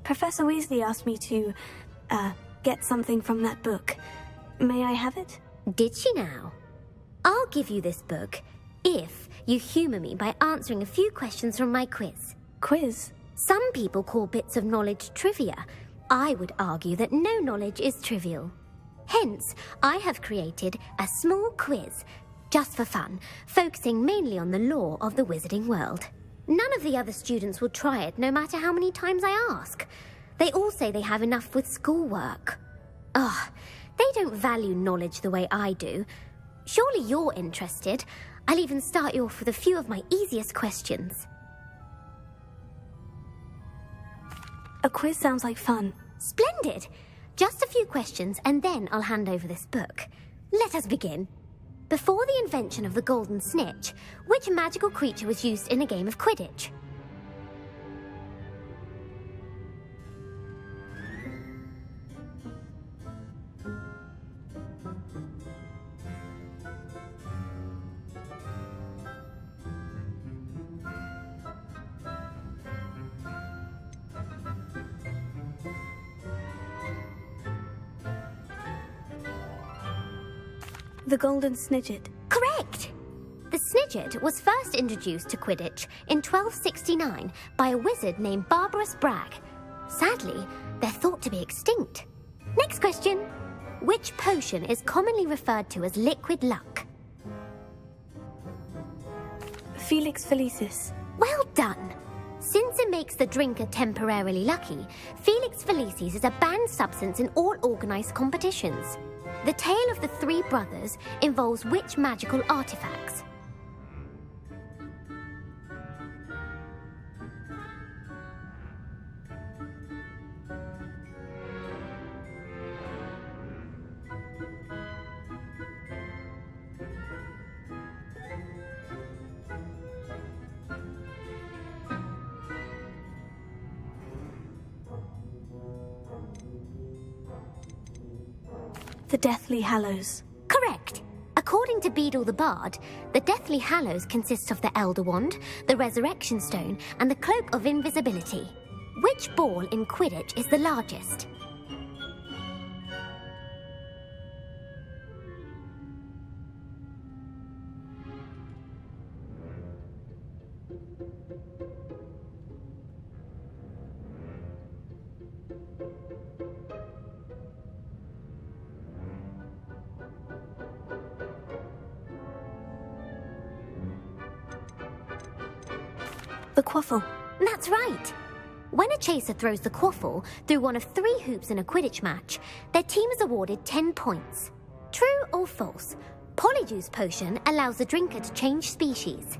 Professor Weasley asked me to, get something from that book. May I have it? Did she now? I'll give you this book if you humour me by answering a few questions from my quiz. Quiz? Some people call bits of knowledge trivia. I would argue that no knowledge is trivial. Hence, I have created a small quiz, just for fun, focusing mainly on the lore of the wizarding world. None of the other students will try it, no matter how many times I ask. They all say they have enough with schoolwork. Ugh, they don't value knowledge the way I do. Surely you're interested. I'll even start you off with a few of my easiest questions. A quiz sounds like fun. Splendid! Just a few questions and then I'll hand over this book. Let us begin. Before the invention of the golden snitch, which magical creature was used in a game of Quidditch? The Golden Snidget. Correct! The Snidget was first introduced to Quidditch in 1269 by a wizard named Barbarous Bragg. Sadly, they're thought to be extinct. Next question. Which potion is commonly referred to as liquid luck? Felix Felicis. Well done! Since it makes the drinker temporarily lucky, Felix Felicis is a banned substance in all organised competitions. The tale of the three brothers involves which magical artifacts? The Deathly Hallows. Correct! According to Beedle the Bard, the Deathly Hallows consists of the Elder Wand, the Resurrection Stone, and the Cloak of Invisibility. Which ball in Quidditch is the largest? The Quaffle. That's right! When a chaser throws the quaffle through one of 3 hoops in a Quidditch match, their team is awarded 10 points. True or false? Polyjuice Potion allows the drinker to change species.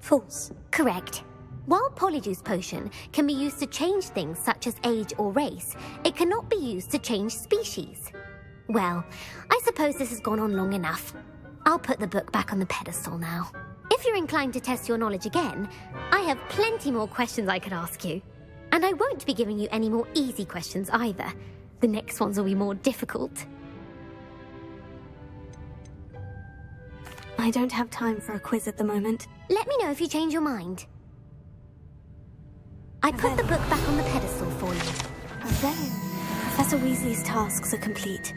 False. Correct. While Polyjuice Potion can be used to change things such as age or race, it cannot be used to change species. Well, I suppose this has gone on long enough. I'll put the book back on the pedestal now. If you're inclined to test your knowledge again, I have plenty more questions I could ask you. And I won't be giving you any more easy questions either. The next ones will be more difficult. I don't have time for a quiz at the moment. Let me know if you change your mind. I put the book back on the pedestal for you. Then, Professor Weasley's tasks are complete.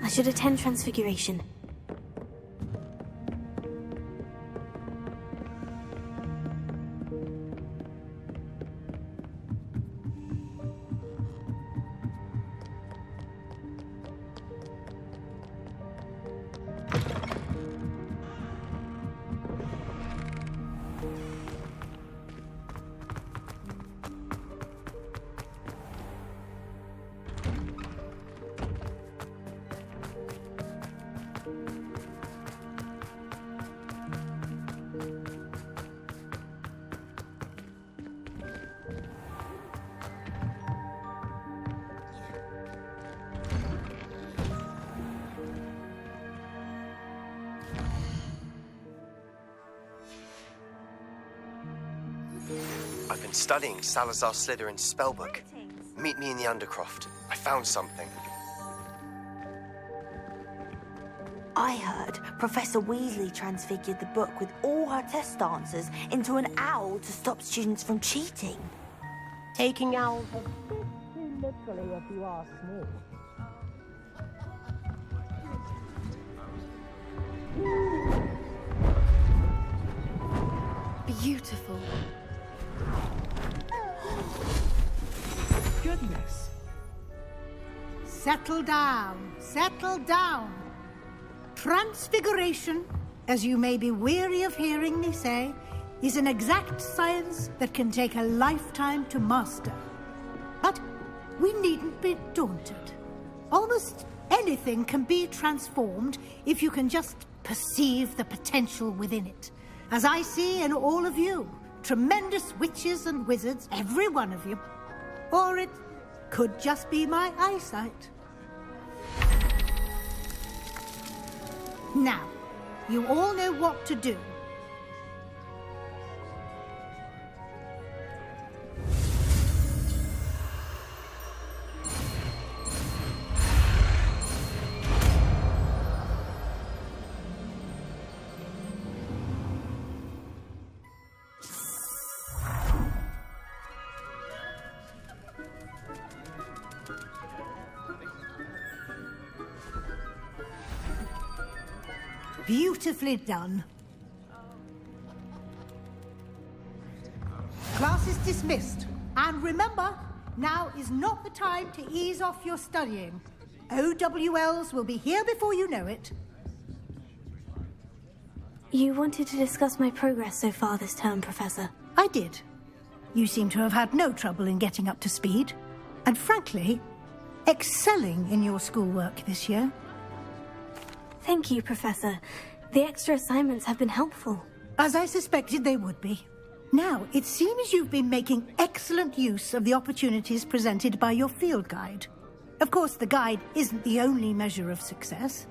I should attend Transfiguration. I've been studying Salazar Slytherin's spellbook. Meet me in the Undercroft. I found something. I heard Professor Weasley transfigured the book with all her test answers into an owl to stop students from cheating. Taking owls a bit too literally, if you ask me. Beautiful. Goodness. Settle down. Settle down. Transfiguration, as you may be weary of hearing me say, is an exact science that can take a lifetime to master. But we needn't be daunted. Almost anything can be transformed if you can just perceive the potential within it. As I see in all of you, tremendous witches and wizards, every one of you. Or it could just be my eyesight. Now, you all know what to do. Beautifully done. Class is dismissed. And remember, now is not the time to ease off your studying. OWLs will be here before you know it. You wanted to discuss my progress so far this term, Professor. I did. You seem to have had no trouble in getting up to speed. And frankly, excelling in your schoolwork this year. Thank you, Professor. The extra assignments have been helpful. As I suspected they would be. Now, it seems you've been making excellent use of the opportunities presented by your field guide. Of course, the guide isn't the only measure of success.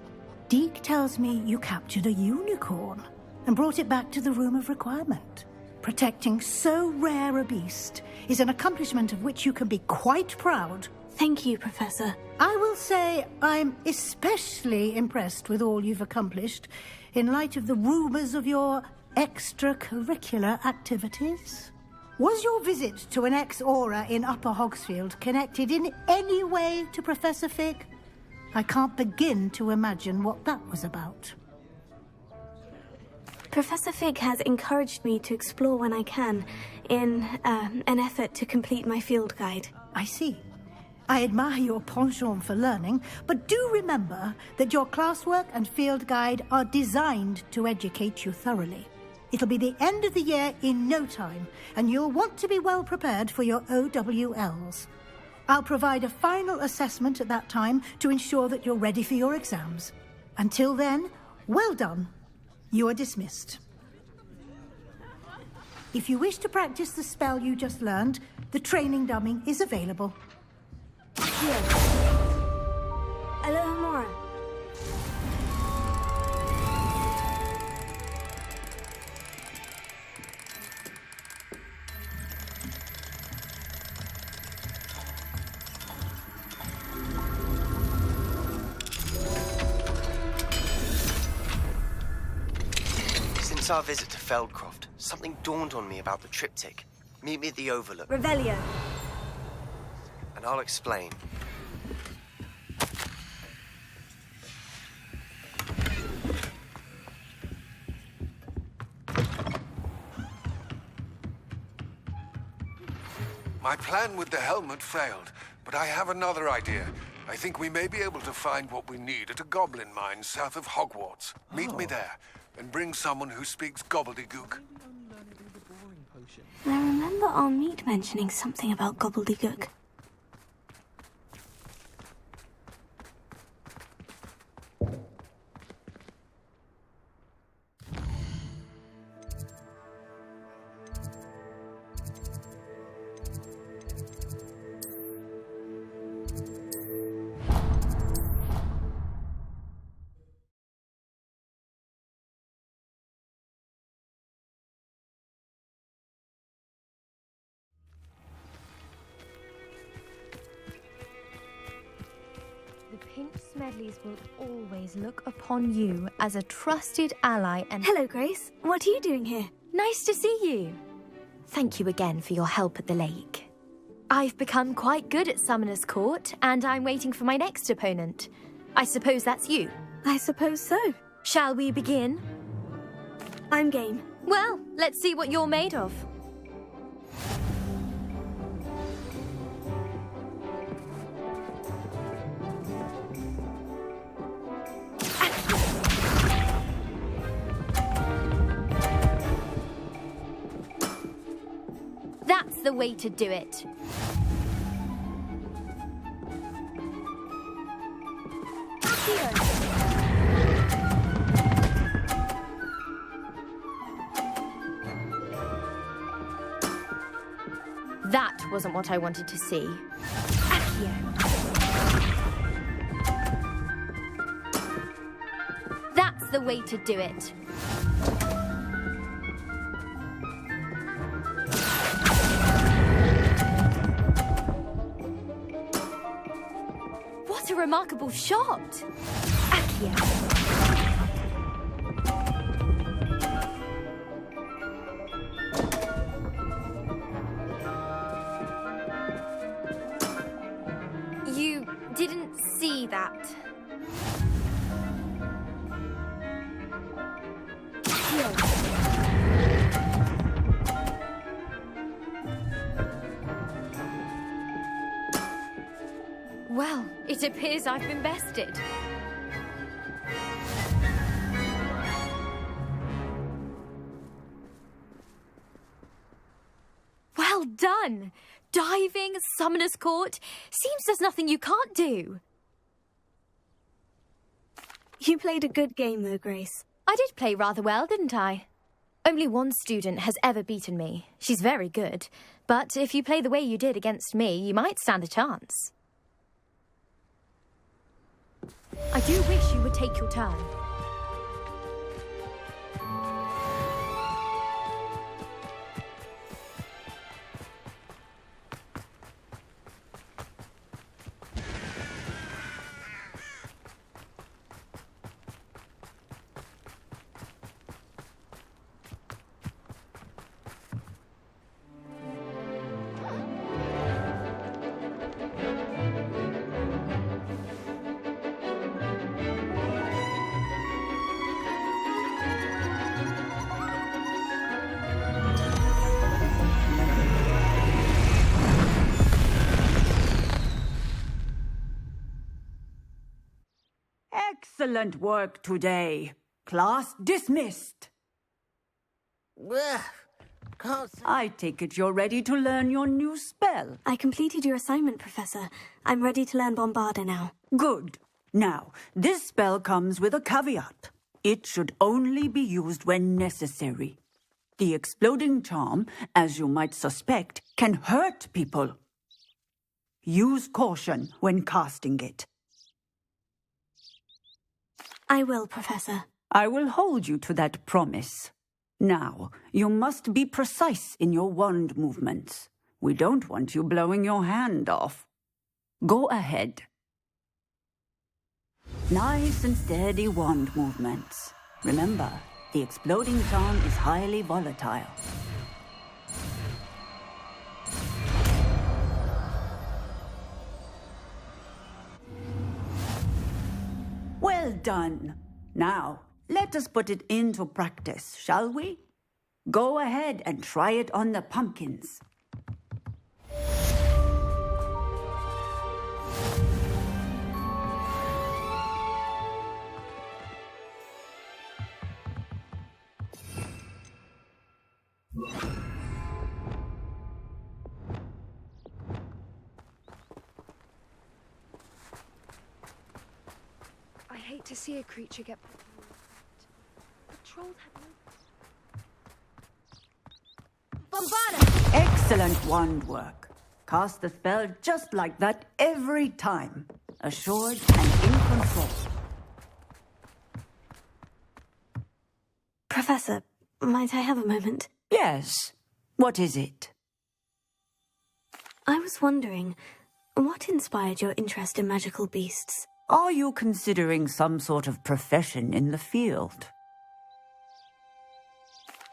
Deke tells me you captured a unicorn and brought it back to the Room of Requirement. Protecting so rare a beast is an accomplishment of which you can be quite proud. Thank you, Professor. I will say I'm especially impressed with all you've accomplished in light of the rumours of your extracurricular activities. Was your visit to an ex-aura in Upper Hogsfield connected in any way to Professor Fig? I can't begin to imagine what that was about. Professor Fig has encouraged me to explore when I can in an effort to complete my field guide. I see. I admire your penchant for learning, but do remember that your classwork and field guide are designed to educate you thoroughly. It'll be the end of the year in no time, and you'll want to be well prepared for your OWLs. I'll provide a final assessment at that time to ensure that you're ready for your exams. Until then, well done. You are dismissed. If you wish to practice the spell you just learned, the training dummy is available. Here. Alohomora. Since our visit to Feldcroft, something dawned on me about the triptych. Meet me at the Overlook, Revelio. and I'll explain. My plan with the helmet failed, but I have another idea. I think we may be able to find what we need at a goblin mine south of Hogwarts. Meet me there, and bring someone who speaks gobbledygook. I remember our meet mentioning something about gobbledygook. Smedleys will always look upon you as a trusted ally and... Hello, Grace. What are you doing here? Nice to see you. Thank you again for your help at the lake. I've become quite good at Summoner's Court, and I'm waiting for my next opponent. I suppose that's you. I suppose so. Shall we begin? I'm game. Well, let's see what you're made of. That's the way to do it. That wasn't what I wanted to see. Accio. That's the way to do it. What a remarkable shot! Accio. You didn't see that. Well, it appears I've been bested. Well done! Diving, Summoner's Court. Seems there's nothing you can't do. You played a good game, though, Grace. I did play rather well, didn't I? Only one student has ever beaten me. She's very good. But if you play the way you did against me, you might stand a chance. I do wish you would take your turn. Excellent work today. Class dismissed. I take it you're ready to learn your new spell. I completed your assignment, Professor. I'm ready to learn Bombarda now. Good. Now, this spell comes with a caveat. It should only be used when necessary. The exploding charm, as you might suspect, can hurt people. Use caution when casting it. I will, Professor. I will hold you to that promise. Now, you must be precise in your wand movements. We don't want you blowing your hand off. Go ahead. Nice and steady wand movements. Remember, the exploding charm is highly volatile. Well done. Now, let us put it into practice, shall we? Go ahead and try it on the pumpkins. I hate to see a creature get put on the troll had no... Bombarda! Excellent wand work. Cast the spell just like that every time. Assured and in control. Professor, might I have a moment? Yes. What is it? I was wondering, what inspired your interest in magical beasts? Are you considering some sort of profession in the field?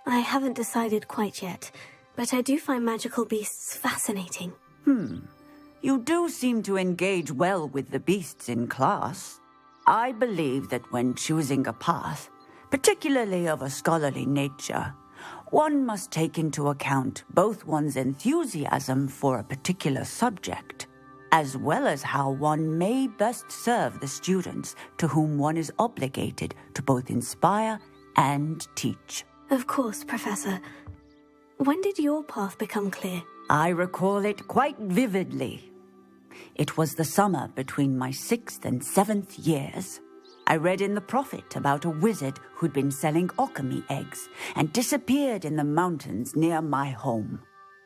I haven't decided quite yet, but I do find magical beasts fascinating. You do seem to engage well with the beasts in class. I believe that when choosing a path, particularly of a scholarly nature, one must take into account both one's enthusiasm for a particular subject, as well as how one may best serve the students to whom one is obligated to both inspire and teach. Of course, Professor. When did your path become clear? I recall it quite vividly. It was the summer between my 6th and 7th years. I read in the Prophet about a wizard who'd been selling alchemy eggs and disappeared in the mountains near my home.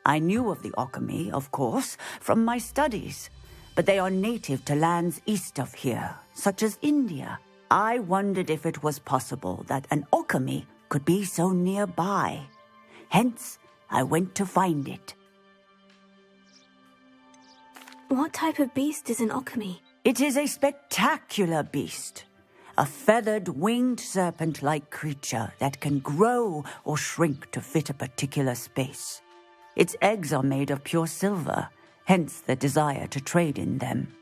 I knew of the alchemy, of course, from my studies, but they are native to lands east of here, such as India. I wondered if it was possible that an alchemy could be so nearby. Hence, I went to find it. What type of beast is an alchemy? It is a spectacular beast. A feathered, winged serpent-like creature that can grow or shrink to fit a particular space. Its eggs are made of pure silver, hence the desire to trade in them.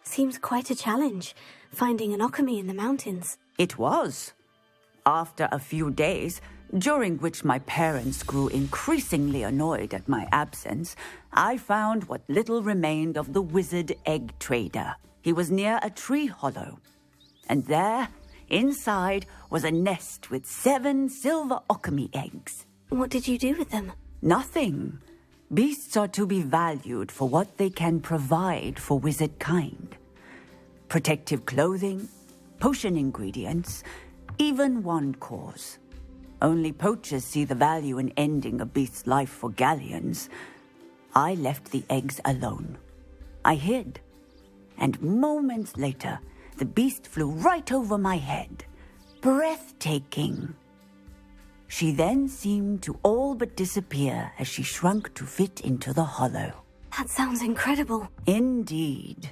Seems quite a challenge, finding an alchemy in the mountains. It was. After a few days, during which my parents grew increasingly annoyed at my absence, I found what little remained of the wizard egg trader. He was near a tree hollow, and there, inside, was a nest with 7 silver alchemy eggs. What did you do with them? Nothing. Beasts are to be valued for what they can provide for wizard kind. Protective clothing, potion ingredients, even wand cores. Only poachers see the value in ending a beast's life for galleons. I left the eggs alone. I hid. And moments later, the beast flew right over my head. Breathtaking. She then seemed to all but disappear as she shrunk to fit into the hollow. That sounds incredible. Indeed.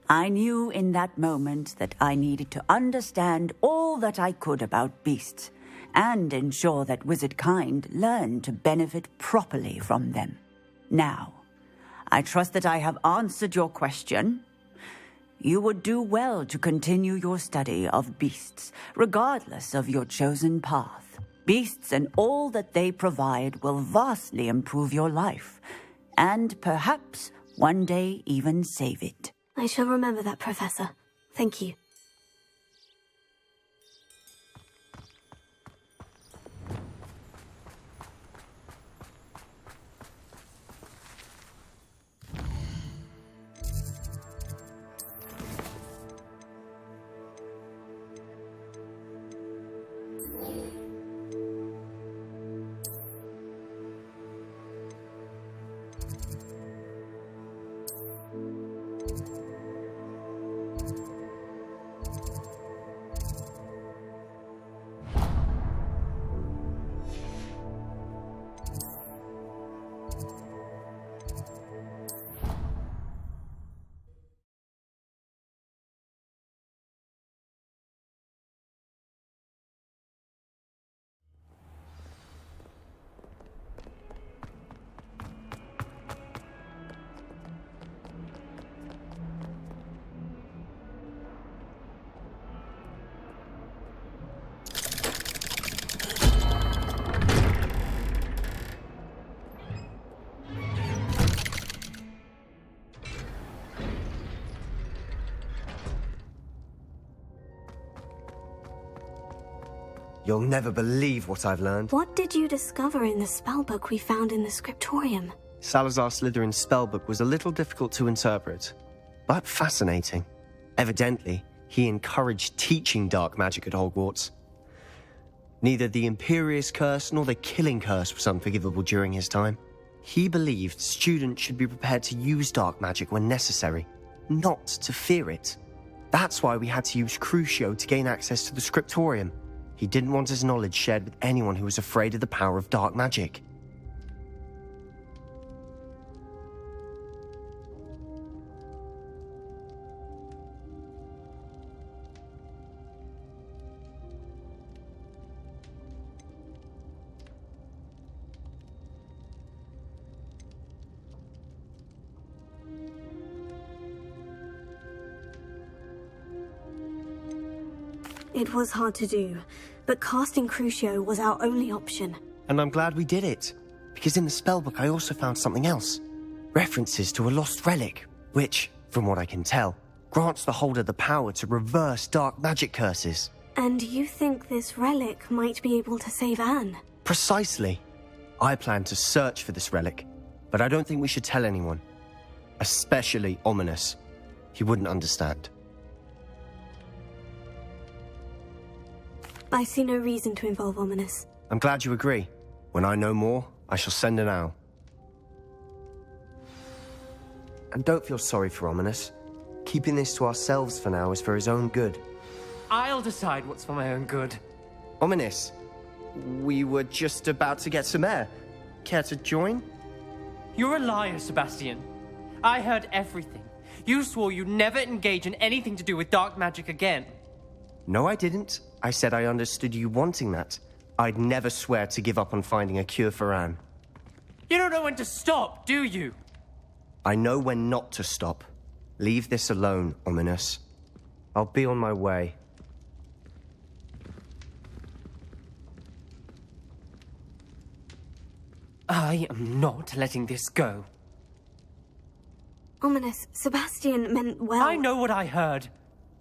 I knew in that moment that I needed to understand all that I could about beasts and ensure that wizard kind learned to benefit properly from them. Now, I trust that I have answered your question. You would do well to continue your study of beasts, regardless of your chosen path. Beasts and all that they provide will vastly improve your life, and perhaps one day even save it. I shall remember that, Professor. Thank you. You'll never believe what I've learned. What did you discover in the spellbook we found in the scriptorium? Salazar Slytherin's spellbook was a little difficult to interpret, but fascinating. Evidently, he encouraged teaching dark magic at Hogwarts. Neither the Imperious Curse nor the Killing Curse was unforgivable during his time. He believed students should be prepared to use dark magic when necessary, not to fear it. That's why we had to use Crucio to gain access to the scriptorium. He didn't want his knowledge shared with anyone who was afraid of the power of dark magic. It was hard to do, but casting Crucio was our only option. And I'm glad we did it, because in the spellbook I also found something else. References to a lost relic, which, from what I can tell, grants the holder the power to reverse dark magic curses. And you think this relic might be able to save Anne? Precisely. I plan to search for this relic, but I don't think we should tell anyone. Especially Ominous. He wouldn't understand. I see no reason to involve Ominous. I'm glad you agree. When I know more, I shall send an owl. And don't feel sorry for Ominous. Keeping this to ourselves for now is for his own good. I'll decide what's for my own good. Ominous, we were just about to get some air. Care to join? You're a liar, Sebastian. I heard everything. You swore you'd never engage in anything to do with dark magic again. No, I didn't. I said I understood you wanting that. I'd never swear to give up on finding a cure for Anne. You don't know when to stop, do you? I know when not to stop. Leave this alone, Ominous. I'll be on my way. I am not letting this go. Ominous, Sebastian meant well. I know what I heard.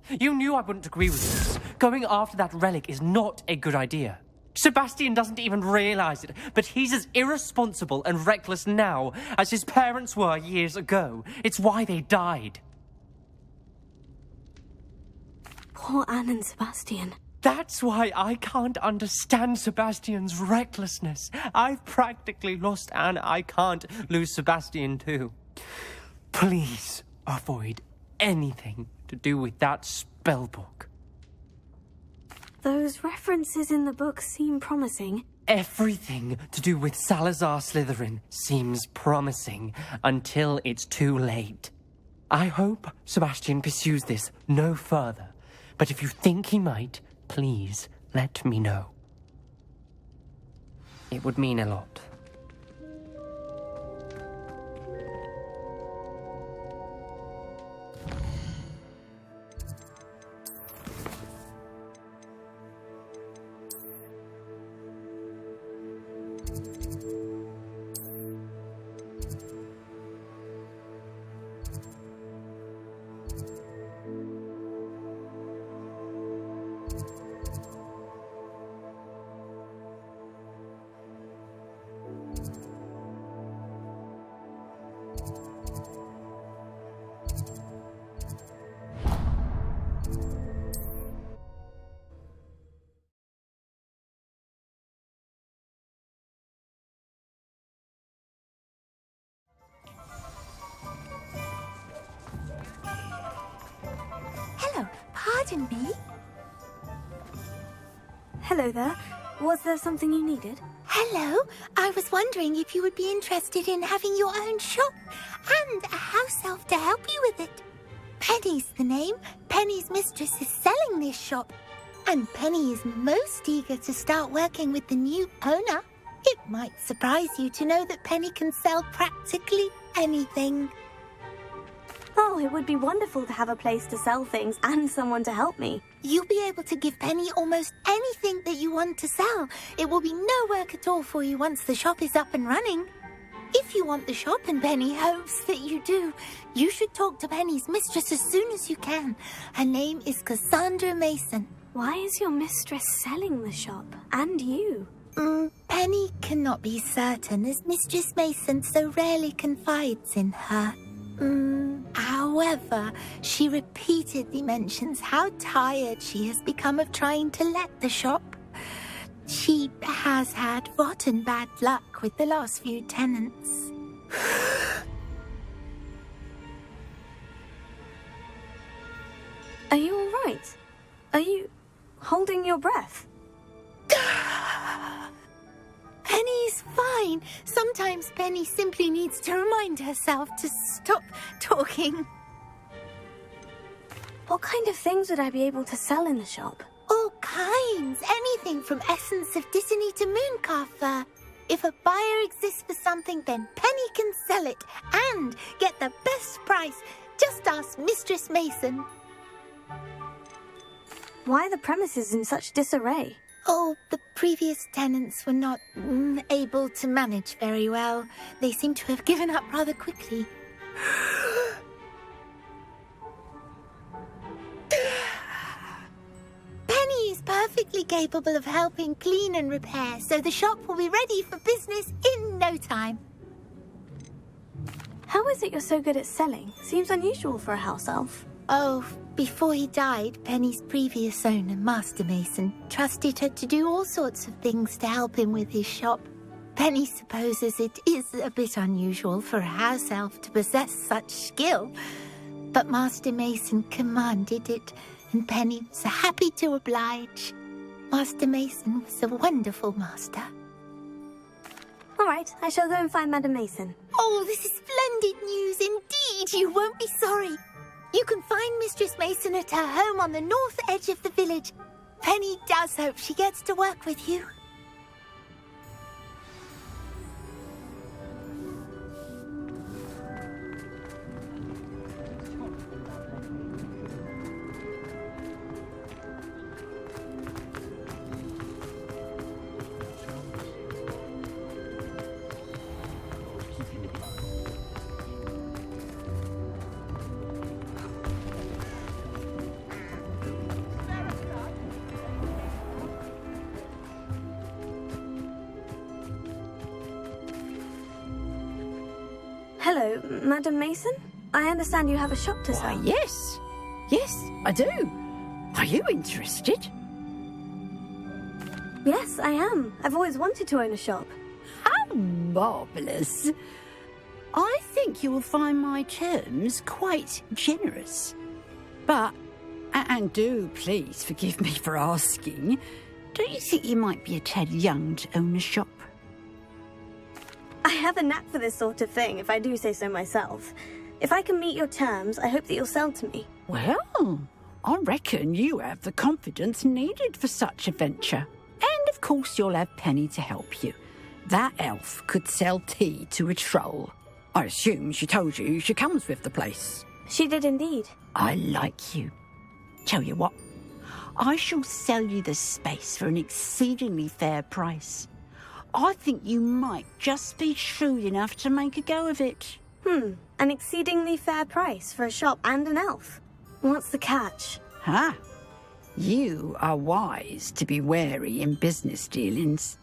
You knew I wouldn't agree with this. Going after that relic is not a good idea. Sebastian doesn't even realize it, but he's as irresponsible and reckless now as his parents were years ago. It's why they died. Poor Anne and Sebastian. That's why I can't understand Sebastian's recklessness. I've practically lost Anne. I can't lose Sebastian too. Please avoid anything to do with that spellbook. Those references in the book seem promising. Everything to do with Salazar Slytherin seems promising until it's too late. I hope Sebastian pursues this no further, but if you think he might, please let me know. It would mean a lot. Pardon me? Hello there. Was there something you needed? Hello. I was wondering if you would be interested in having your own shop and a house elf to help you with it. Penny's the name. Penny's mistress is selling this shop. And Penny is most eager to start working with the new owner. It might surprise you to know that Penny can sell practically anything. Oh, it would be wonderful to have a place to sell things and someone to help me. You'll be able to give Penny almost anything that you want to sell. It will be no work at all for you once the shop is up and running. If you want the shop and Penny hopes that you do, you should talk to Penny's mistress as soon as you can. Her name is Cassandra Mason. Why is your mistress selling the shop? And you? Penny cannot be certain, as Mistress Mason so rarely confides in her. However, she repeatedly mentions how tired she has become of trying to let the shop. She has had rotten bad luck with the last few tenants. Are you all right? Are you holding your breath? Penny's fine. Sometimes Penny simply needs to remind herself to stop talking. What kind of things would I be able to sell in the shop? All kinds. Anything from essence of Disney to Mooncalf fur. If a buyer exists for something, then Penny can sell it and get the best price. Just ask Mistress Mason. Why are the premises in such disarray? Oh, the previous tenants were not able to manage very well. They seem to have given up rather quickly. Penny is perfectly capable of helping clean and repair, so the shop will be ready for business in no time. How is it you're so good at selling? Seems unusual for a house elf. Oh, before he died, Penny's previous owner, Master Mason, trusted her to do all sorts of things to help him with his shop. Penny supposes it is a bit unusual for a house elf to possess such skill, but Master Mason commanded it, and Penny was happy to oblige. Master Mason was a wonderful master. All right, I shall go and find Madam Mason. Oh, this is splendid news indeed. You won't be sorry. You can find Mistress Mason at her home on the north edge of the village. Penny does hope she gets to work with you. Hello, Madam Mason? I understand you have a shop to sell. Why, yes. Yes, I do. Are you interested? Yes, I am. I've always wanted to own a shop. How marvellous. I think you will find my terms quite generous. But, and do please forgive me for asking, don't you think you might be a tad young to own a shop? I have a knack for this sort of thing, if I do say so myself. If I can meet your terms, I hope that you'll sell to me. Well, I reckon you have the confidence needed for such a venture. And of course you'll have Penny to help you. That elf could sell tea to a troll. I assume she told you she comes with the place. She did indeed. I like you. Tell you what, I shall sell you the space for an exceedingly fair price. I think you might just be shrewd enough to make a go of it. An exceedingly fair price for a shop and an elf. What's the catch? You are wise to be wary in business dealings.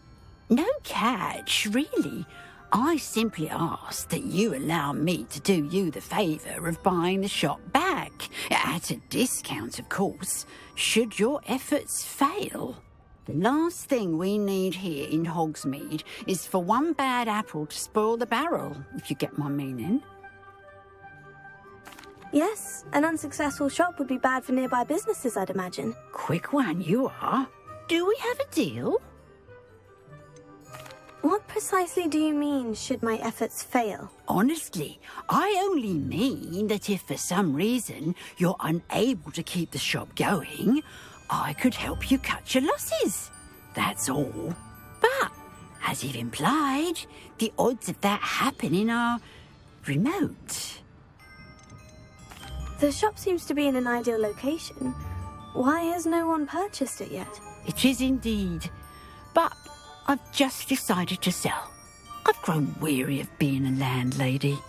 No catch, really. I simply ask that you allow me to do you the favour of buying the shop back. At a discount, of course, should your efforts fail. The last thing we need here in Hogsmeade is for one bad apple to spoil the barrel, if you get my meaning. Yes, an unsuccessful shop would be bad for nearby businesses, I'd imagine. Quick one, you are. Do we have a deal? What precisely do you mean, should my efforts fail? Honestly, I only mean that if for some reason you're unable to keep the shop going, I could help you cut your losses. That's all. But, as you've implied, the odds of that happening are remote. The shop seems to be in an ideal location. Why has no one purchased it yet? It is indeed. But I've just decided to sell. I've grown weary of being a landlady.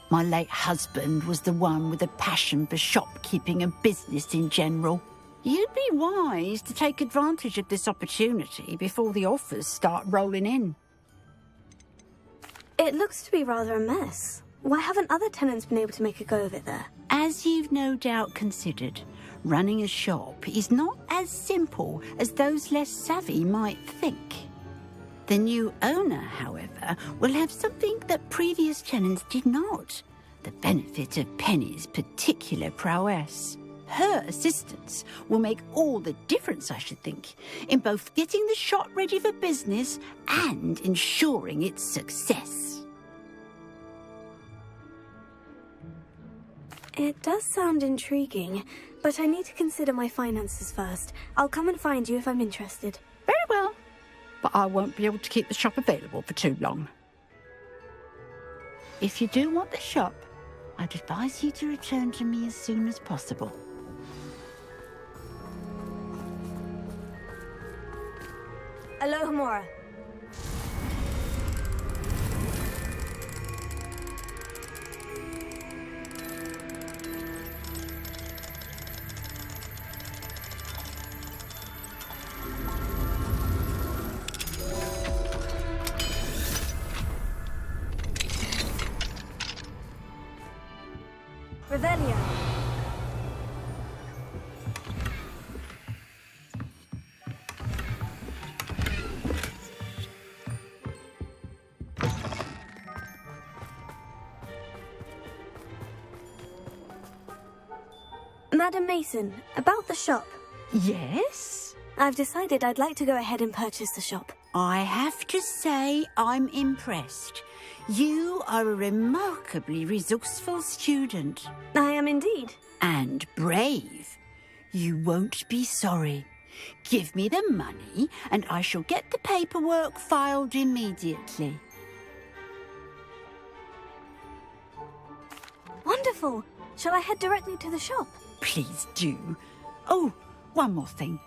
My late husband was the one with a passion for shopkeeping and business in general. You'd be wise to take advantage of this opportunity before the offers start rolling in. It looks to be rather a mess. Why haven't other tenants been able to make a go of it there? As you've no doubt considered, running a shop is not as simple as those less savvy might think. The new owner, however, will have something that previous tenants did not. The benefit of Penny's particular prowess. Her assistance will make all the difference, I should think, in both getting the shop ready for business and ensuring its success. It does sound intriguing, but I need to consider my finances first. I'll come and find you if I'm interested. Very well, but I won't be able to keep the shop available for too long. If you do want the shop, I'd advise you to return to me as soon as possible. Alohomora. Revelio. Madam Mason, about the shop. Yes? I've decided I'd like to go ahead and purchase the shop. I have to say I'm impressed. You are a remarkably resourceful student. I am indeed. And brave. You won't be sorry. Give me the money and I shall get the paperwork filed immediately. Wonderful. Shall I head directly to the shop? Please do. Oh, one more thing.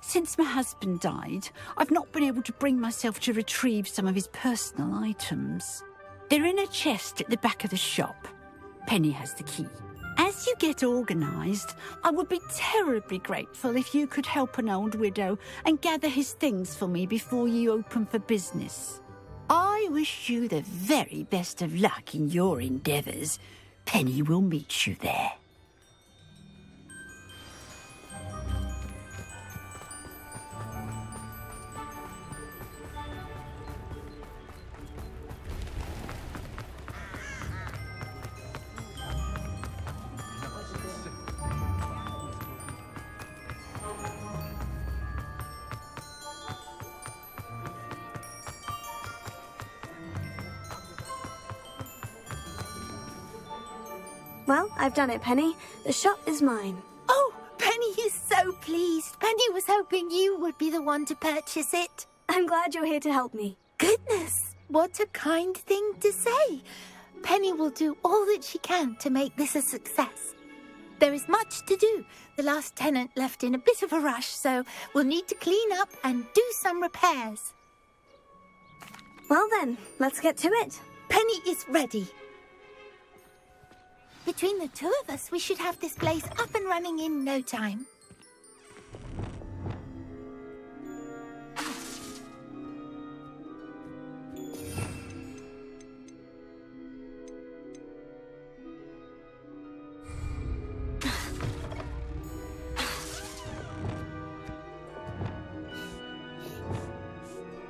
Since my husband died, I've not been able to bring myself to retrieve some of his personal items. They're in a chest at the back of the shop. Penny has the key. As you get organised, I would be terribly grateful if you could help an old widow and gather his things for me before you open for business. I wish you the very best of luck in your endeavours. Penny will meet you there. Well, I've done it, Penny. The shop is mine. Oh, Penny is so pleased. Penny was hoping you would be the one to purchase it. I'm glad you're here to help me. Goodness, what a kind thing to say. Penny will do all that she can to make this a success. There is much to do. The last tenant left in a bit of a rush, so we'll need to clean up and do some repairs. Well then, let's get to it. Penny is ready. Between the two of us, we should have this place up and running in no time.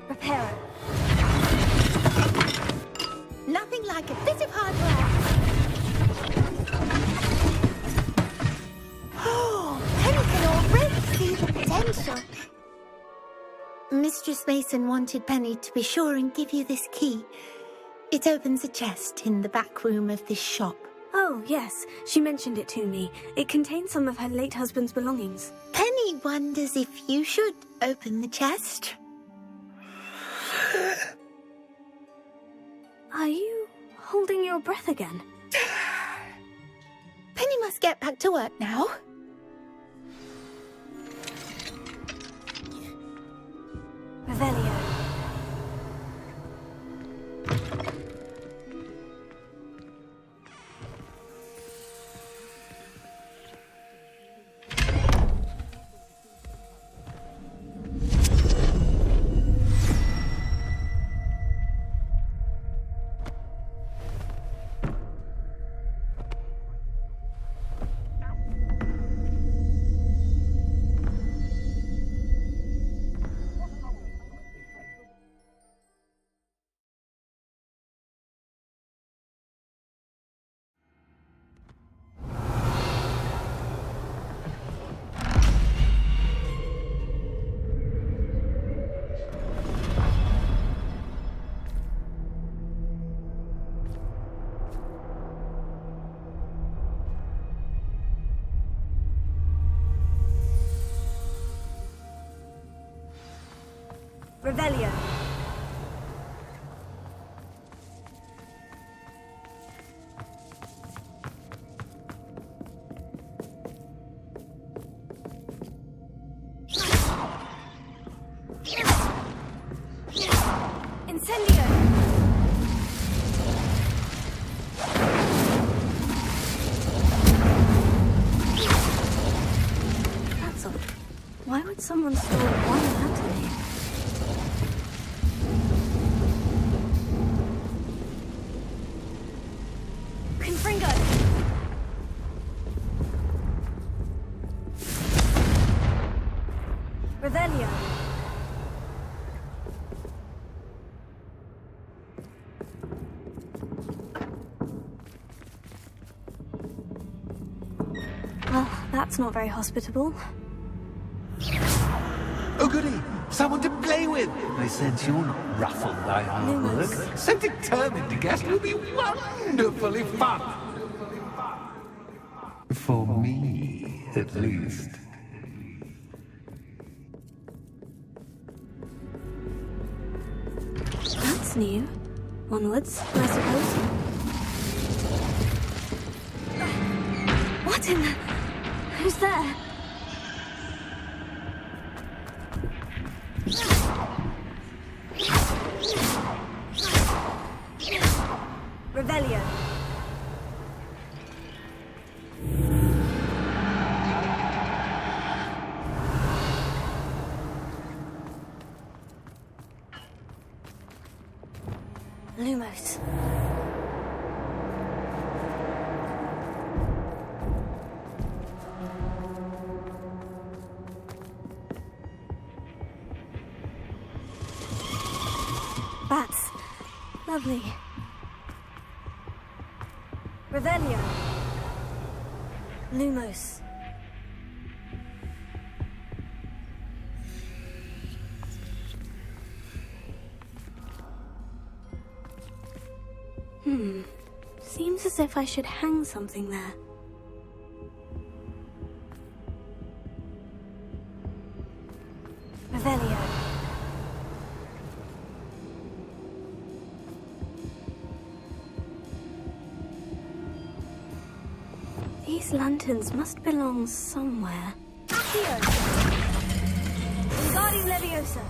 Repairer. Nothing like a bit of hard work. Penny can already see the potential. Mistress Mason wanted Penny to be sure and give you this key. It opens a chest in the back room of this shop. Oh, yes. She mentioned it to me. It contains some of her late husband's belongings. Penny wonders if you should open the chest. Are you holding your breath again? Penny must get back to work now. Revelio. Revelio. Someone stole one lantern here. Confringo! Revelio! Well, that's not very hospitable. Oh, goody! Someone to play with! I sense you're not ruffled by hard work. So determined to guess will be wonderfully fun! For me, at least. That's new. Onwards, I suppose. What in the... Who's there? Revelio. Lumos. Bats. Lovely. Revelio. Lumos. Seems as if I should hang something there. Revelio. These lanterns must belong somewhere. Accio! Wingardium Leviosa!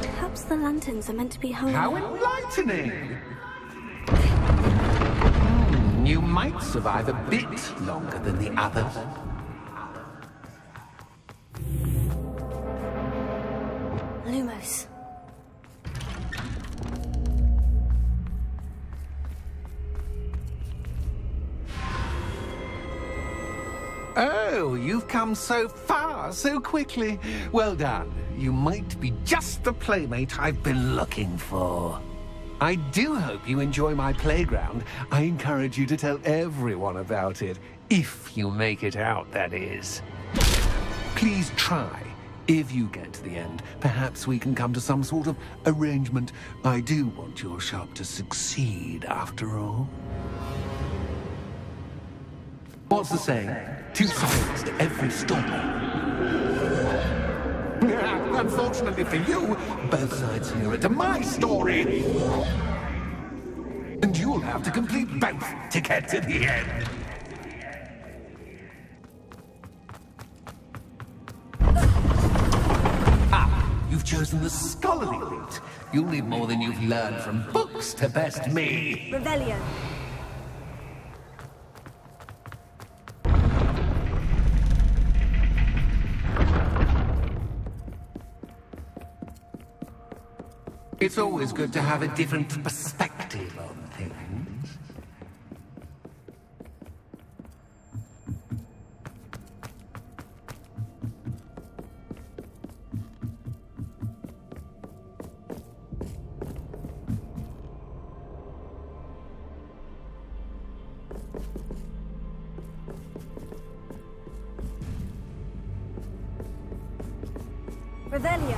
Perhaps the lanterns are meant to be hung... How enlightening! You might survive a bit longer than the others. Lumos. Oh, you've come so far, so quickly. Well done. You might be just the playmate I've been looking for. I do hope you enjoy my playground. I encourage you to tell everyone about it. If you make it out, that is. Please try. If you get to the end, perhaps we can come to some sort of arrangement. I do want your shop to succeed, after all. What's the saying? Two sides to every story. Unfortunately for you, both sides here are to my story. And you'll have to complete both to get to the end. You've chosen the scholarly route. You'll need more than you've learned from books to best me. Revelio. It's always good to have a different perspective on things. Revelio.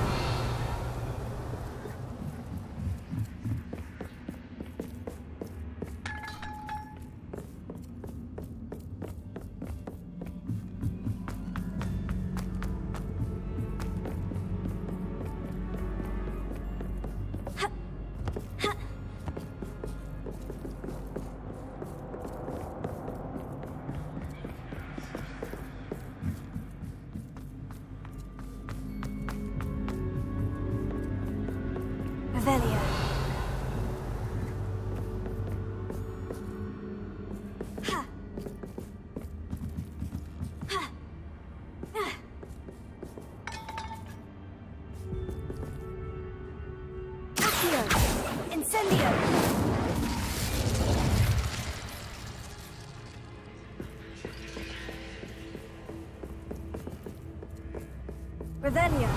Revelio.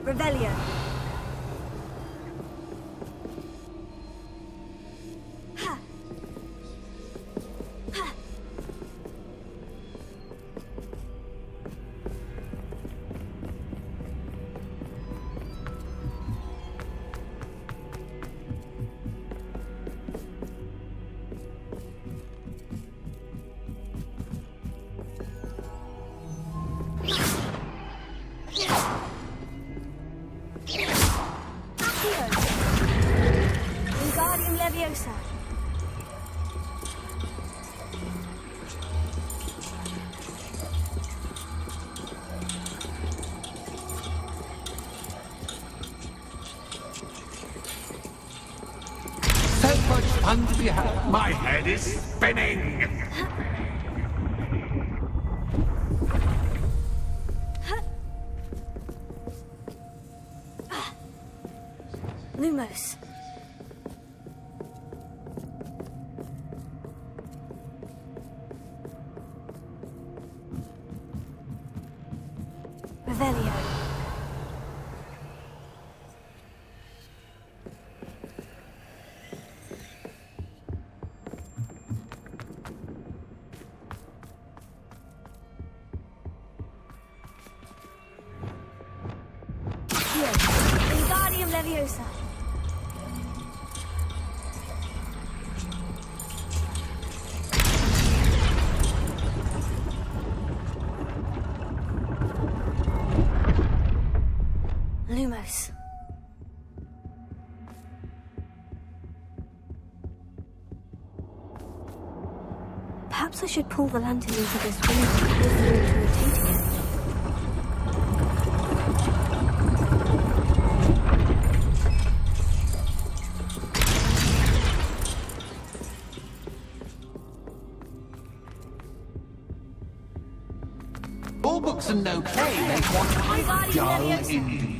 Revelio. Ha. Ha. Wingardium Leviosa. So much fun to be had. My head is spinning. Lumos. Revelio. Wingardium Leviosa. Lumos. Perhaps I should pull the lantern into this room and cause the room to rotate again. All books and no play make one dull indeed.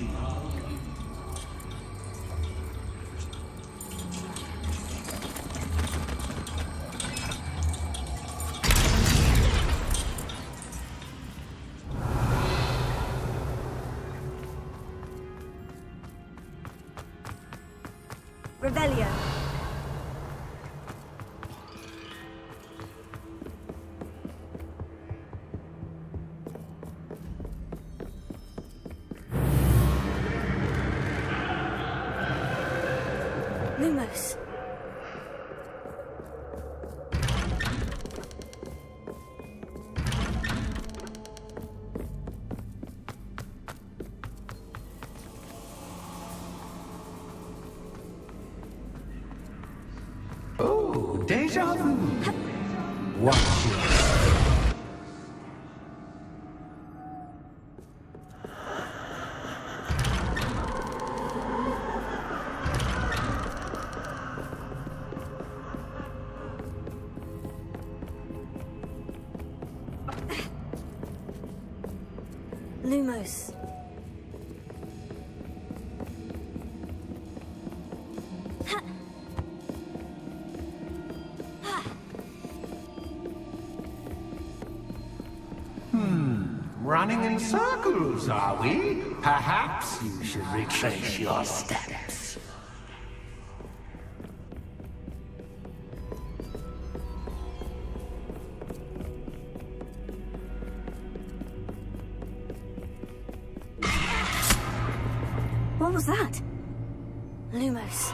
Revelio. Lumos. Oh, deja vu. Watch it. Lumos. Running in circles, are we? Perhaps you should retrace your steps. What was that? Lumos.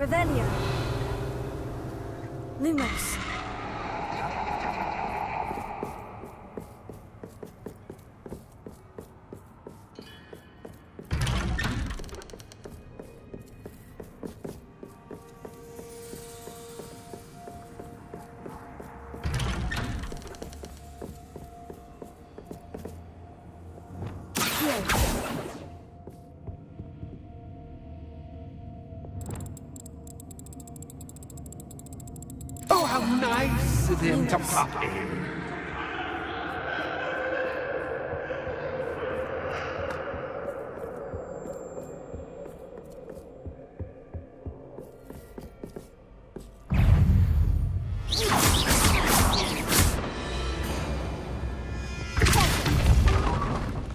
Revelio. Lumos. Oh, how nice of him to pop in.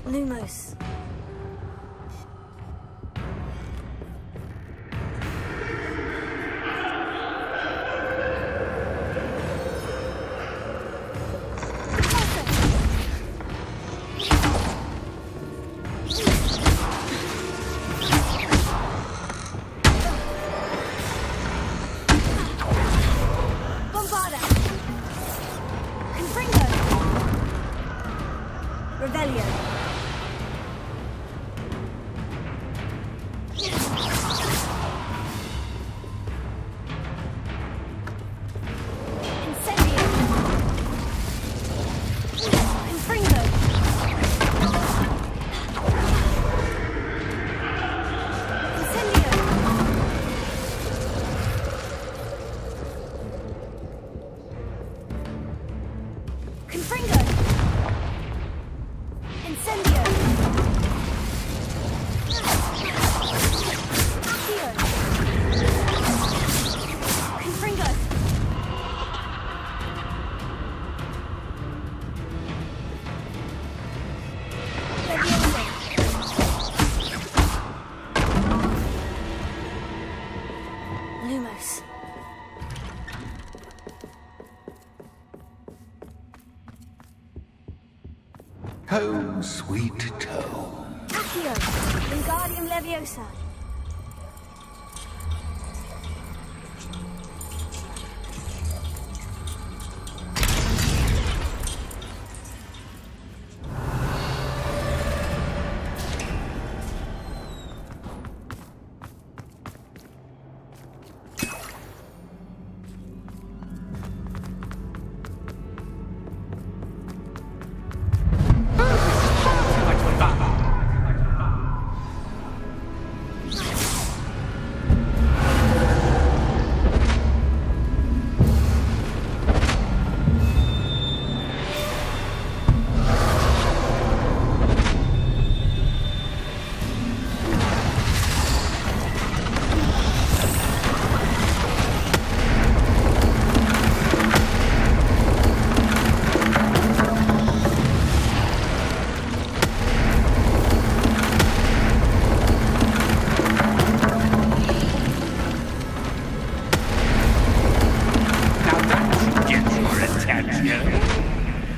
Lumos. Bombarda. Confringo. Revelio. Lumos. Home, sweet home. Accio. Wingardium Leviosa.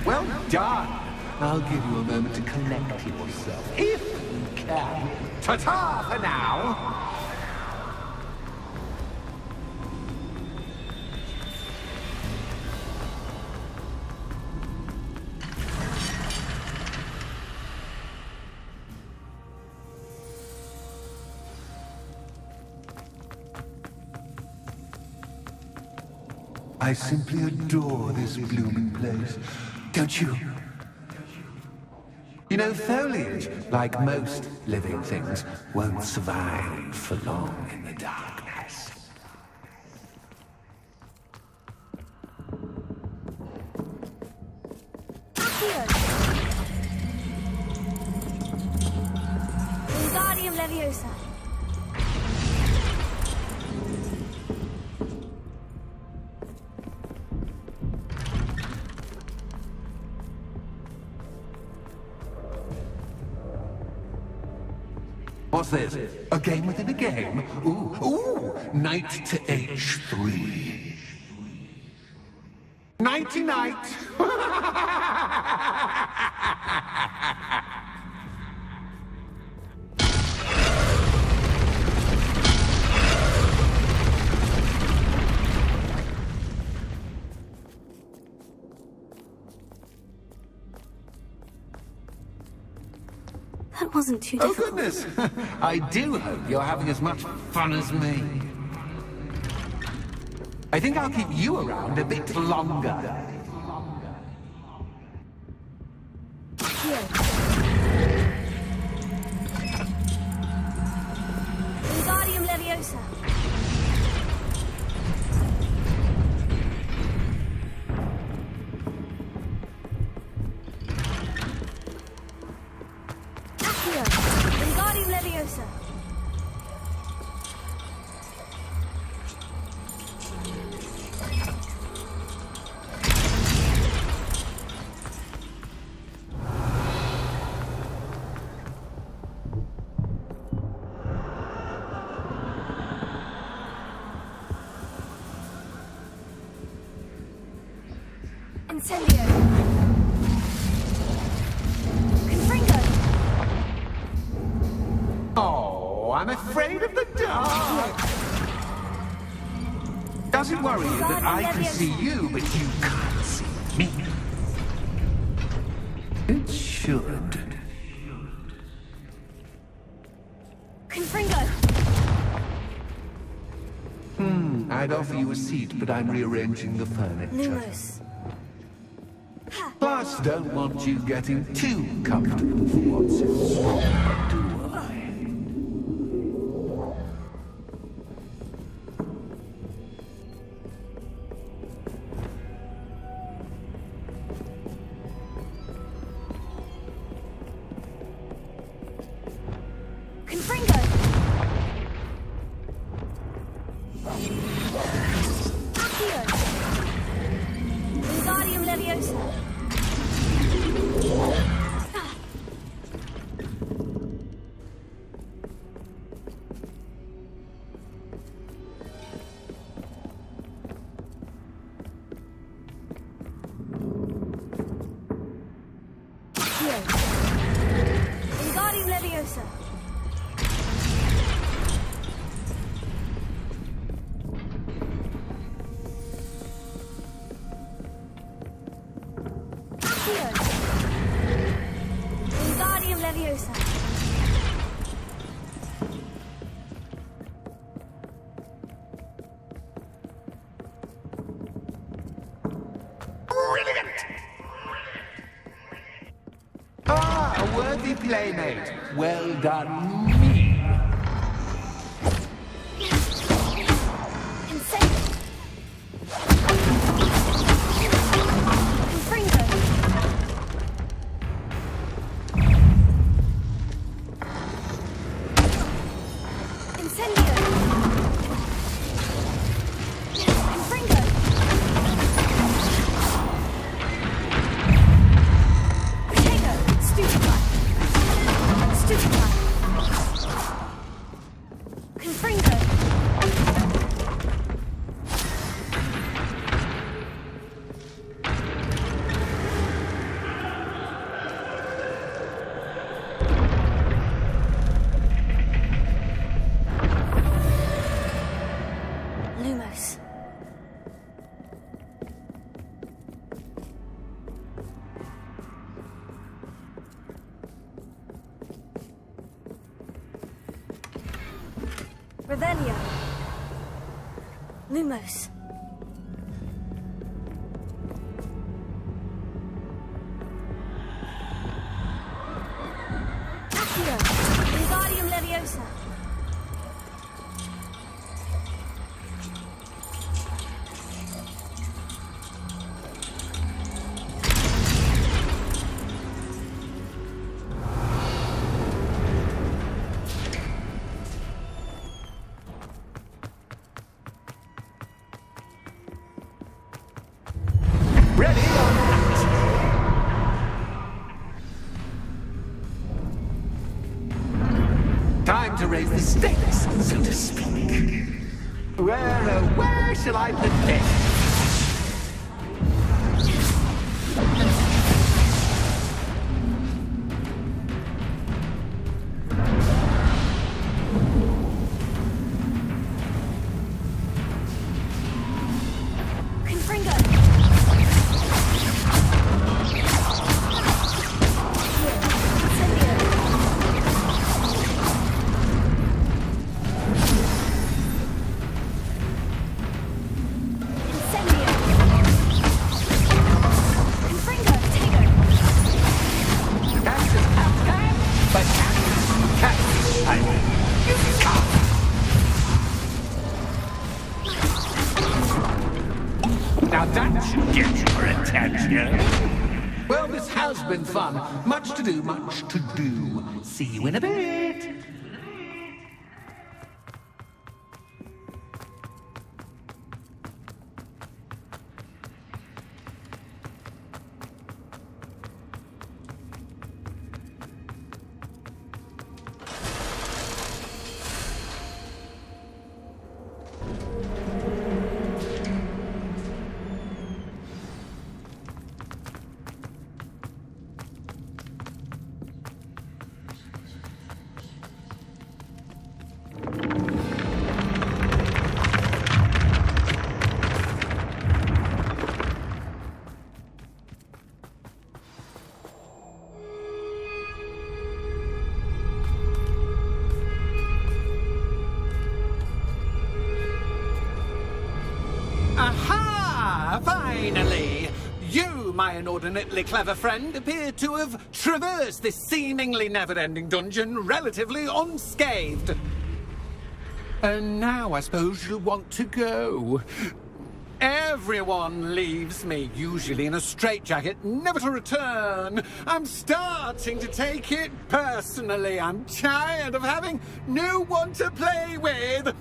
Well done. I'll give you a moment to collect yourself, if you can. Ta-ta for now. I simply adore this blooming place. Don't you? You know, foliage, like most living things, won't survive for long in the darkness. Wingardium Leviosa. What's this? A game within a game? Ooh, knight to H3. Nighty-night! That wasn't too Oh, difficult. goodness. I do hope you're having as much fun as me. I think I'll keep you around a bit longer. Wingardium Leviosa. Accio. Wingardium Leviosa. Incendio. Confringo. Oh, I'm afraid of the dark. Does it worry you that I can see you, but you can't see me? It should. Confringo. I'd offer you a seat, but I'm rearranging the furniture. Lumos. Plus, don't want you getting too comfortable for once in a while, do I? Confringo. Accio. Wingardium Leviosa. Wingardium Leviosa. Accio. Wingardium Leviosa. Ah, a worthy playmate. Well done, me. Incendio. Confringo. Incendio. Confringo. Protego. Stupefy. Stupefy. Confringo. Lumos. Revelio. Lumos. Accio. Wingardium Leviosa. Ready or not? Time to raise the stakes, so to speak. Where shall I begin? Confringo. Incendio. Now that should get your attention. Well, this has been fun. Much to do, much to do. See you in a bit. Aha! Finally! You, my inordinately clever friend, appear to have traversed this seemingly never-ending dungeon relatively unscathed. And now I suppose you'll want to go. Everyone leaves me, usually in a straitjacket, never to return. I'm starting to take it personally. I'm tired of having no one to play with.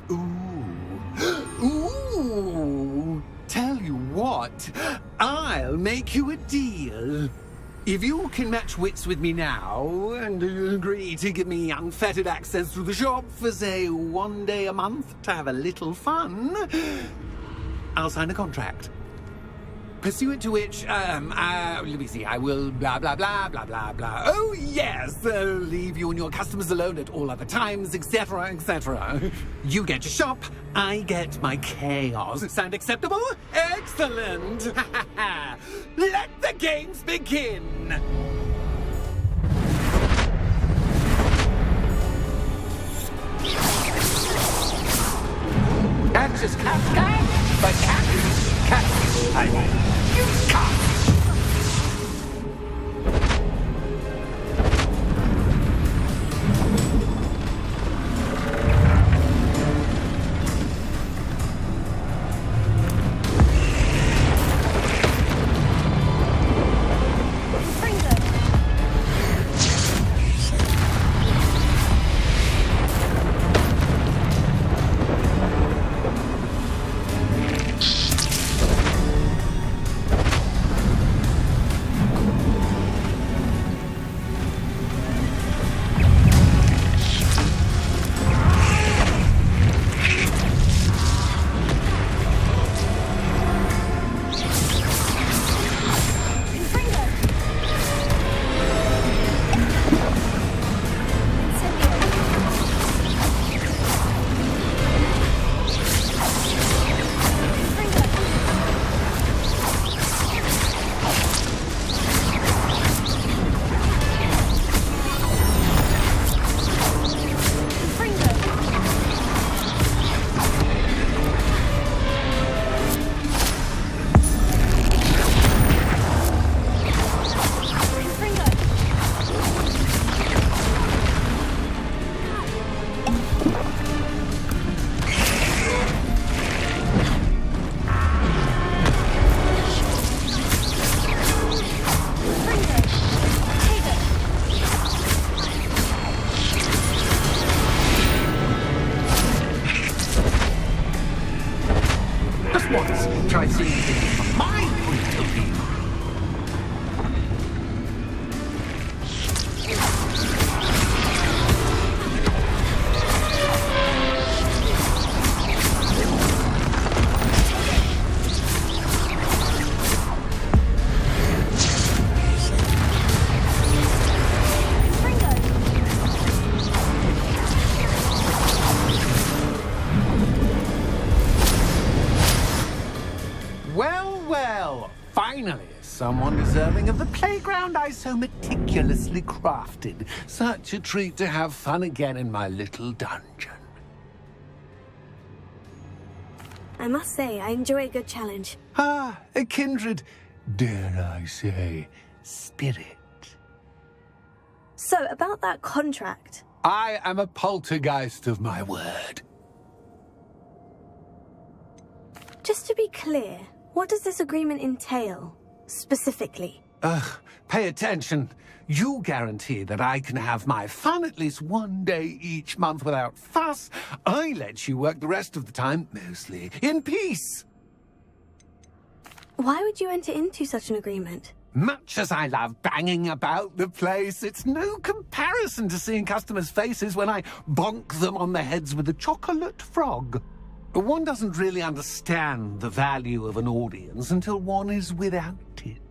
Ooh. Tell you what, I'll make you a deal. If you can match wits with me now and agree to give me unfettered access to the shop for, say, 1 day a month to have a little fun, I'll sign a contract. Pursuant to which, let me see, I will blah, blah, blah, blah, blah, blah. Oh, yes, leave you and your customers alone at all other times, etc., etc. You get your shop, I get my chaos. Sound acceptable? Excellent! Let the games begin! Catch is cat, but cat is cat. You can't! Try seeing things from my point of view. Finally, someone deserving of the playground I so meticulously crafted. Such a treat to have fun again in my little dungeon. I must say, I enjoy a good challenge. Ah, a kindred, dare I say, spirit. So, about that contract. I am a poltergeist of my word. Just to be clear, What does this agreement entail, specifically? Pay attention. You guarantee that I can have my fun at least one day each month without fuss. I let you work the rest of the time, mostly in peace. Why would you enter into such an agreement? Much as I love banging about the place, it's no comparison to seeing customers' faces when I bonk them on the heads with a chocolate frog. One doesn't really understand the value of an audience until one is without it.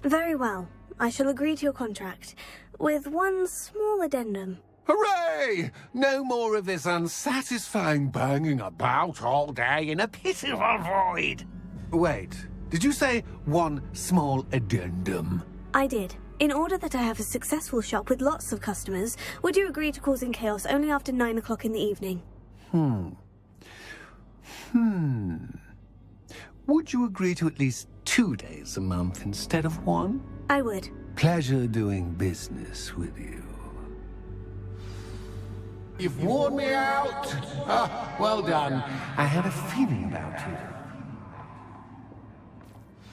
Very well. I shall agree to your contract, with one small addendum. Hooray! No more of this unsatisfying banging about all day in a pitiful void. Wait, did you say one small addendum? I did. In order that I have a successful shop with lots of customers, would you agree to causing chaos only after 9 o'clock in the evening? Would you agree to at least 2 days a month instead of 1? I would. Pleasure doing business with you. You've worn me out. Well done. I had a feeling about you.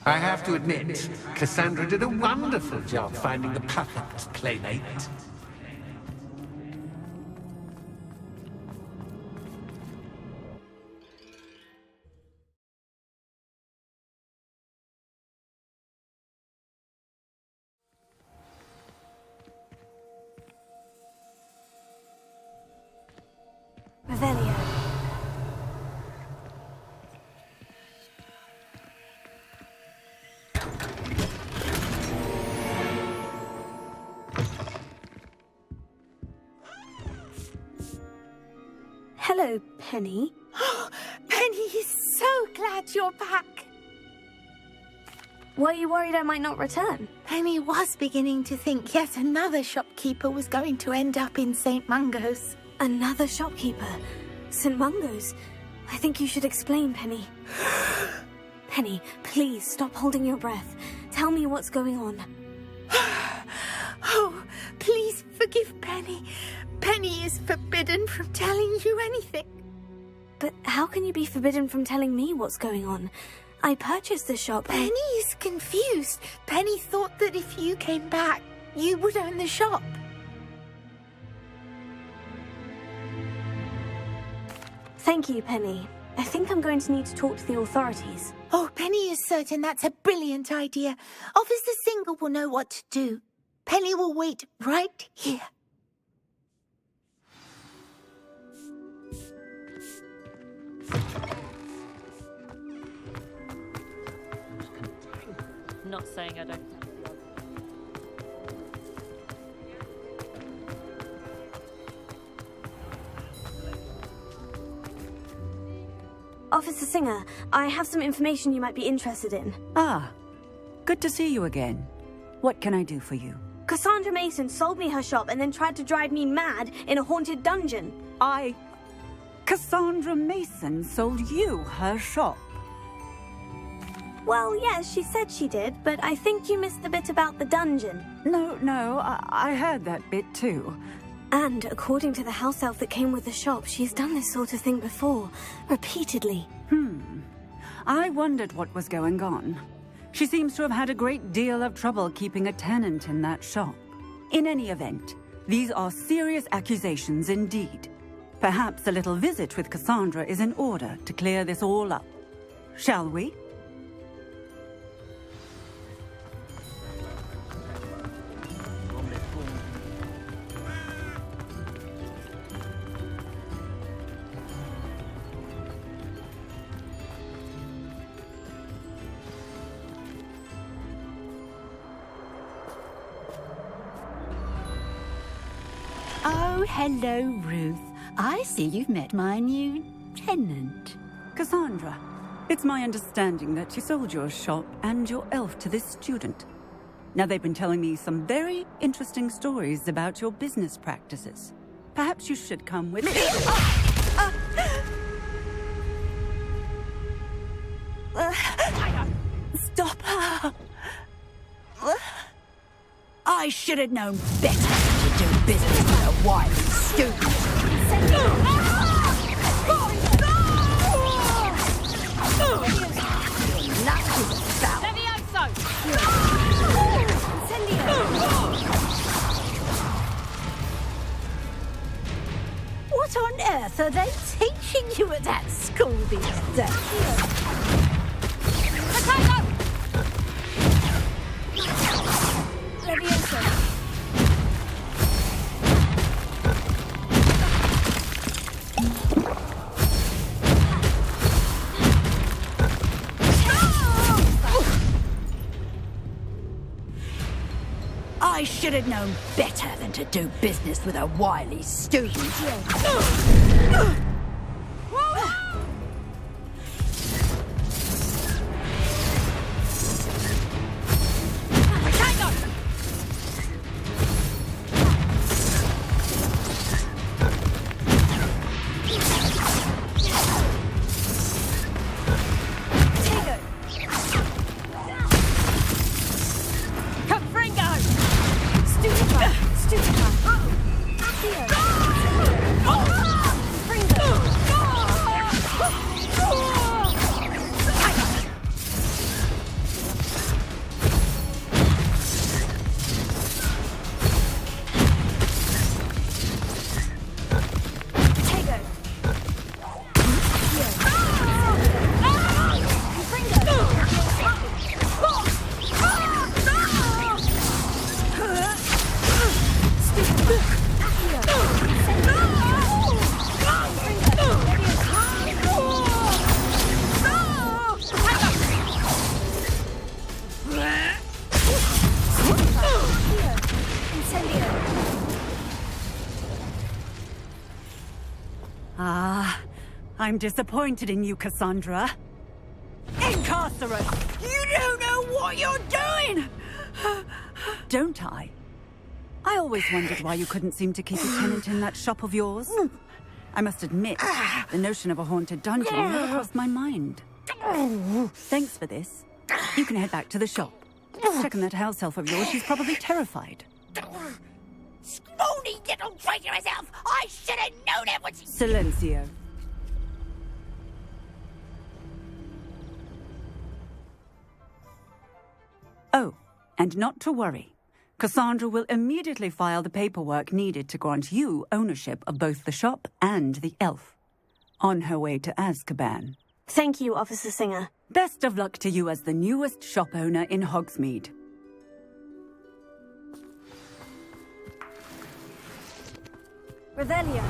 I have to admit, Cassandra did a wonderful job finding the perfect playmate. Revelio. Hello, Penny. Penny is so glad you're back. Were you worried I might not return? Penny was beginning to think yet another shopkeeper was going to end up in St. Mungo's. Another shopkeeper? St. Mungo's? I think you should explain, Penny. Penny, please stop holding your breath. Tell me what's going on. Oh, please forgive Penny. Penny is forbidden from telling you anything. But how can you be forbidden from telling me what's going on? I purchased the shop. Penny is confused. Penny thought that if you came back, you would own the shop. Thank you, Penny. I think I'm going to need to talk to the authorities. Oh, Penny is certain that's a brilliant idea. Officer Singer will know what to do. Penny will wait right here. Not saying I don't. Officer Singer, I have some information you might be interested in. Ah, good to see you again. What can I do for you? Cassandra Mason sold me her shop and then tried to drive me mad in a haunted dungeon. Cassandra Mason sold you her shop? Well, yes, she said she did, but I think you missed the bit about the dungeon. No, I heard that bit too. And according to the house elf that came with the shop, she's done this sort of thing before, repeatedly. I wondered what was going on. She seems to have had a great deal of trouble keeping a tenant in that shop. In any event, these are serious accusations indeed. Perhaps a little visit with Cassandra is in order to clear this all up. Shall we? Oh, hello, Ruth. I see you've met my new tenant. Cassandra, it's my understanding that you sold your shop and your elf to this student. Now, they've been telling me some very interesting stories about your business practices. Perhaps you should come with me. Stop her! I should have known better to do business with a wild student. are they teaching you at that school these days? I should have known better than to do business with a wily student. I'm disappointed in you, Cassandra. Incarcerate! You don't know what you're doing! Don't I? I always wondered why you couldn't seem to keep a tenant in that shop of yours. I must admit, the notion of a haunted dungeon never crossed my mind. Thanks for this. You can head back to the shop. Checking that house elf of yours, she's probably terrified. Scrawny little traitor herself! I should have known it was... Silencio. Oh, and not to worry. Cassandra will immediately file the paperwork needed to grant you ownership of both the shop and the elf. On her way to Azkaban. Thank you, Officer Singer. Best of luck to you as the newest shop owner in Hogsmeade. Revelio.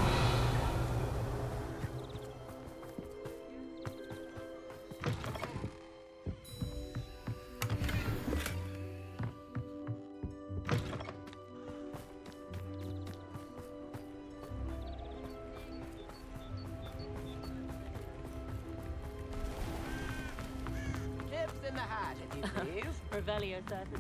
In the hat, if you please. Revelio certainly.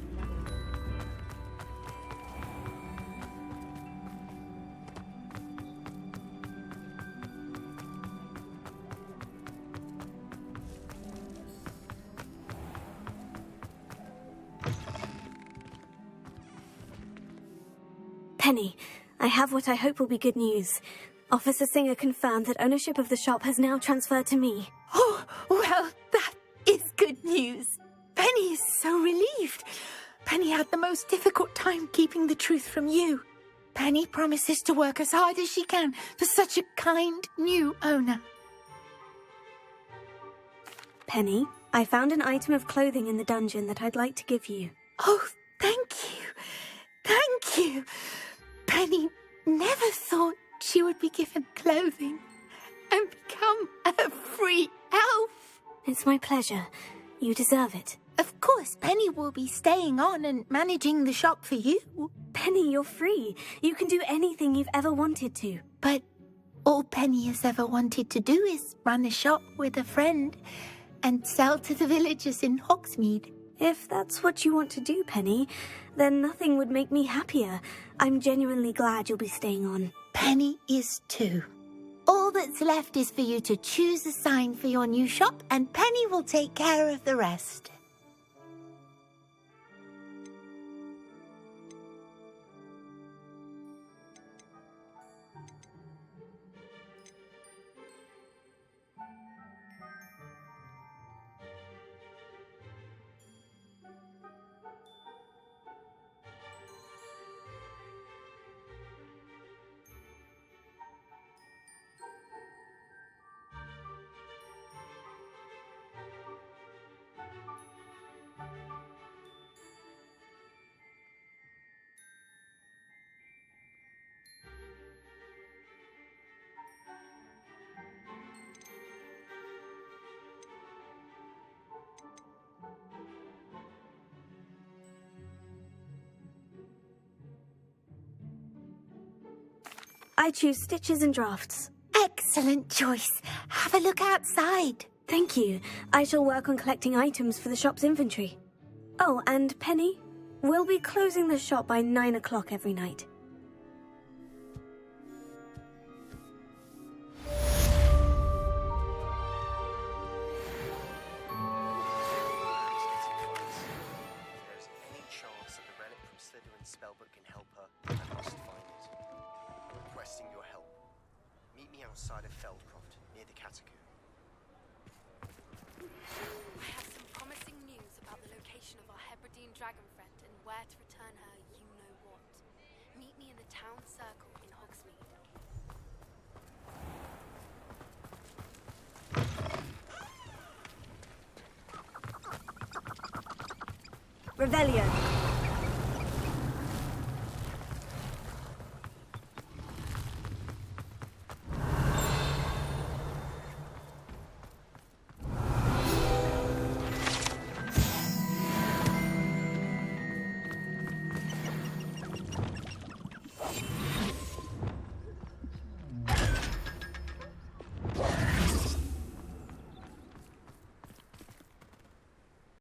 Penny, I have what I hope will be good news. Officer Singer confirmed that ownership of the shop has now transferred to me. Oh, well, that is good news. Penny is so relieved. Penny had the most difficult time keeping the truth from you. Penny promises to work as hard as she can for such a kind new owner. Penny, I found an item of clothing in the dungeon that I'd like to give you. Oh, thank you. Thank you. Penny never thought she would be given clothing and become a free elf. It's my pleasure. You deserve it. Of course, Penny will be staying on and managing the shop for you. Penny, you're free. You can do anything you've ever wanted to. But all Penny has ever wanted to do is run a shop with a friend and sell to the villagers in Hogsmeade. If that's what you want to do, Penny, then nothing would make me happier. I'm genuinely glad you'll be staying on. Penny is too. All that's left is for you to choose a sign for your new shop, and Penny will take care of the rest. I choose stitches and drafts. Excellent choice. Have a look outside. Thank you. I shall work on collecting items for the shop's inventory. Oh, and Penny, we'll be closing the shop by 9 o'clock every night. Spellbook can help her, I must find it. Requesting your help. Meet me outside of Feldcroft, near the Catacomb. I have some promising news about the location of our Hebridean dragon friend and where to return her you-know-what. Meet me in the town circle in Hogsmeade. Revelio.